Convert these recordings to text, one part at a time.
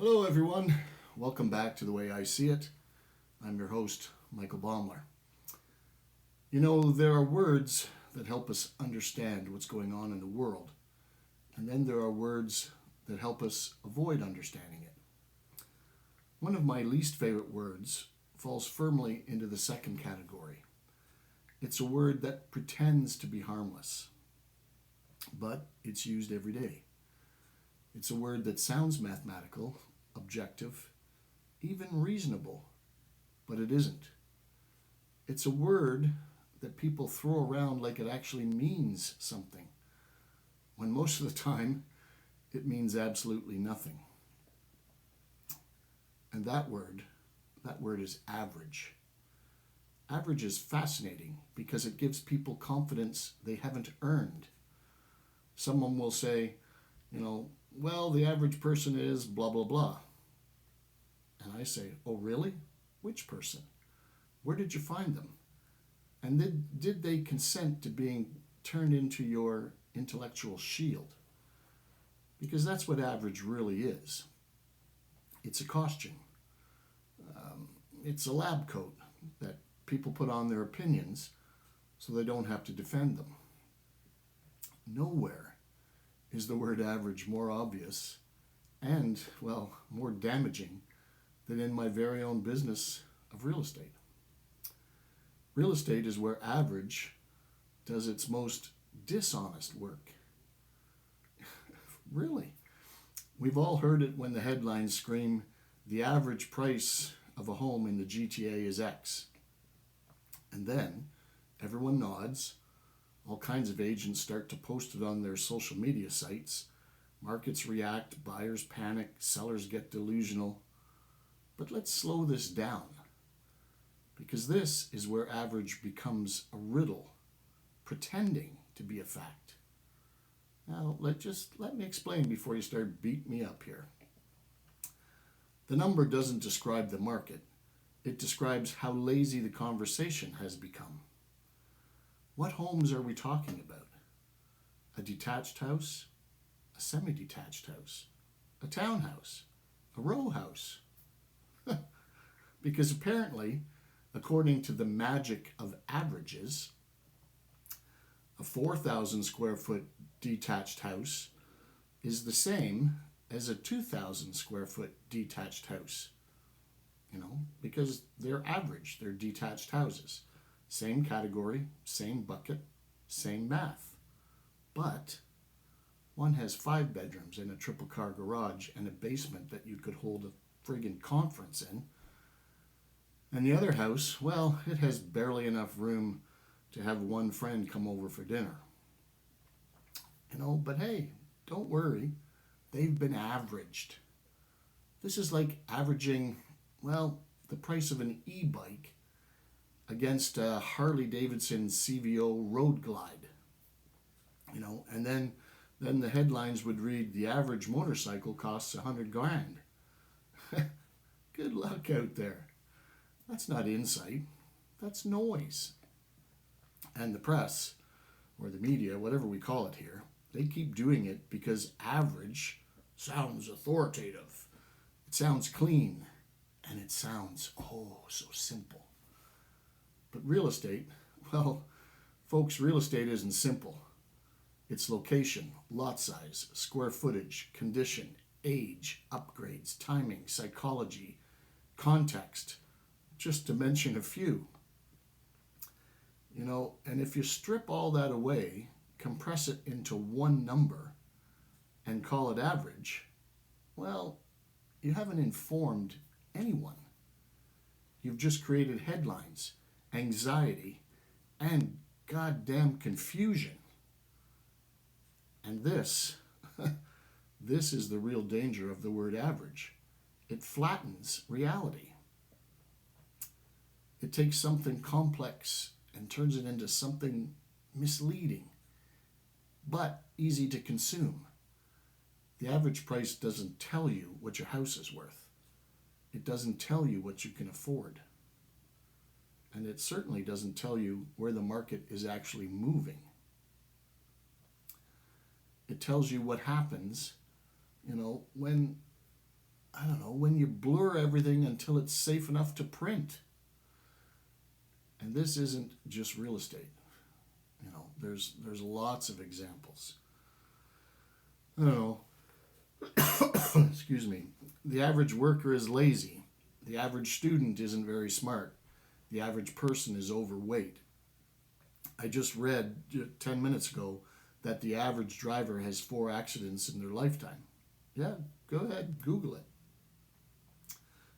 Hello, everyone. Welcome back to The Way I See It. I'm your host, Michael Baumler. You know, there are words that help us understand what's going on in the world, and then there are words that help us avoid understanding it. One of my least favorite words falls firmly into the second category. It's a word that pretends to be harmless, but it's used every day. It's a word that sounds mathematical, objective, even reasonable, but it isn't. It's a word that people throw around like it actually means something, when most of the time it means absolutely nothing. And that word is average. Average is fascinating because it gives people confidence they haven't earned. Someone will say, well, the average person is blah, blah, blah. And I say, oh, really? Which person? Where did you find them? And did they consent to being turned into your intellectual shield? Because that's what average really is. It's a costume. It's a lab coat that people put on their opinions so they don't have to defend them. Nowhere is the word average more obvious and, well, more damaging than in my very own business of real estate. Real estate is where average does its most dishonest work. Really. We've all heard it when the headlines scream, the average price of a home in the GTA is X. And then everyone nods. All kinds of agents start to post it on their social media sites. Markets react, buyers panic, sellers get delusional. But let's slow this down, because this is where average becomes a riddle, pretending to be a fact. Now, let me explain before you start beating me up here. The number doesn't describe the market. It describes how lazy the conversation has become. What homes are we talking about? A detached house? A semi-detached house? A townhouse? A row house? Because apparently, according to the magic of averages, a 4,000 square foot detached house is the same as a 2,000 square foot detached house. Because they're average, they're detached houses. Same category, same bucket, same math. But one has 5 bedrooms and a triple car garage and a basement that you could hold a friggin' conference in. And the other house, well, it has barely enough room to have one friend come over for dinner. But hey, don't worry. They've been averaged. This is like averaging, well, the price of an e-bike against a Harley Davidson CVO Road Glide. And then the headlines would read, the average motorcycle costs $100,000. Good luck out there. That's not insight. That's noise. And the press, or the media, whatever we call it here, they keep doing it because average sounds authoritative. It sounds clean. And it sounds, oh, so simple. But real estate, well, folks, real estate isn't simple. It's location, lot size, square footage, condition, age, upgrades, timing, psychology, context, just to mention a few. And if you strip all that away, compress it into one number, and call it average, well, you haven't informed anyone. You've just created headlines, anxiety, and goddamn confusion. And this is the real danger of the word average. It flattens reality. It takes something complex and turns it into something misleading, but easy to consume. The average price doesn't tell you what your house is worth. It doesn't tell you what you can afford. And it certainly doesn't tell you where the market is actually moving. It tells you what happens, when I don't know, when you blur everything until it's safe enough to print. And this isn't just real estate. You know, there's lots of examples. I don't know. Excuse me. The average worker is lazy. The average student isn't very smart. The average person is overweight. I just read 10 minutes ago that the average driver has 4 accidents in their lifetime. Yeah, go ahead, Google it.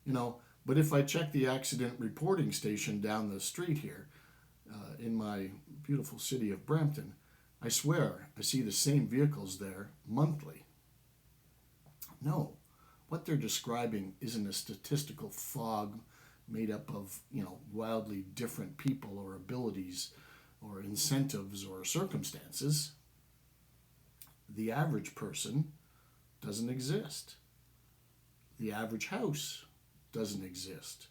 You know, but if I check the accident reporting station down the street here in my beautiful city of Brampton, I swear I see the same vehicles there monthly. No, what they're describing isn't a statistical fog made up of, wildly different people or abilities or incentives or circumstances. The average person doesn't exist. The average house doesn't exist.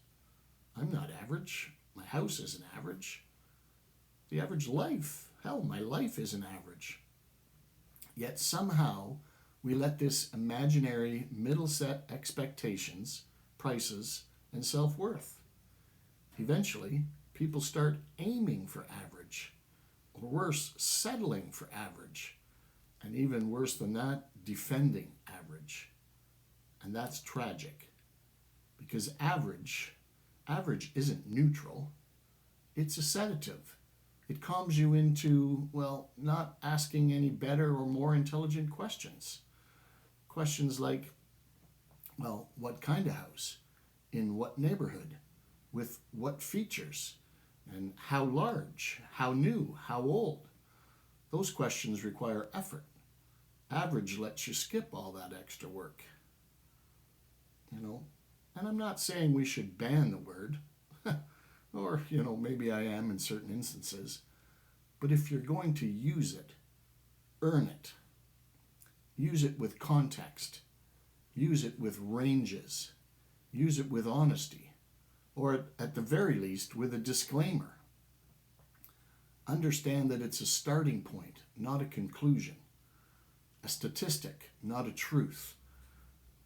I'm not average. My house isn't average. The average life, hell, my life isn't average. Yet somehow we let this imaginary middle set expectations, prices, and self-worth. Eventually, people start aiming for average, or worse, settling for average, and even worse than that, defending average. And that's tragic, because average isn't neutral, it's a sedative. It calms you into, not asking any better or more intelligent questions. Questions like, what kind of house? In what neighborhood? With what features? And how large? How new? How old? Those questions require effort. Average lets you skip all that extra work. And I'm not saying we should ban the word, or, maybe I am in certain instances. But if you're going to use it, earn it. Use it with context. Use it with ranges. Use it with honesty. Or at the very least, with a disclaimer. Understand that it's a starting point, not a conclusion. A statistic, not a truth.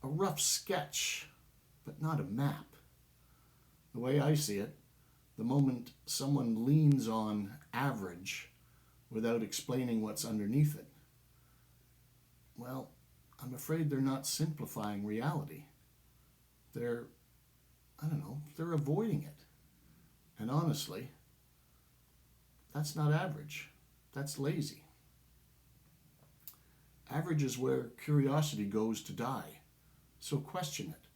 A rough sketch, but not a map. The way I see it, the moment someone leans on average without explaining what's underneath it, I'm afraid they're not simplifying reality. They're avoiding it. And honestly, that's not average. That's lazy. Average is where curiosity goes to die. So question it,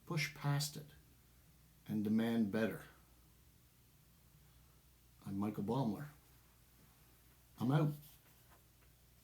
push past it, and demand better. I'm Michael Baumler. I'm out.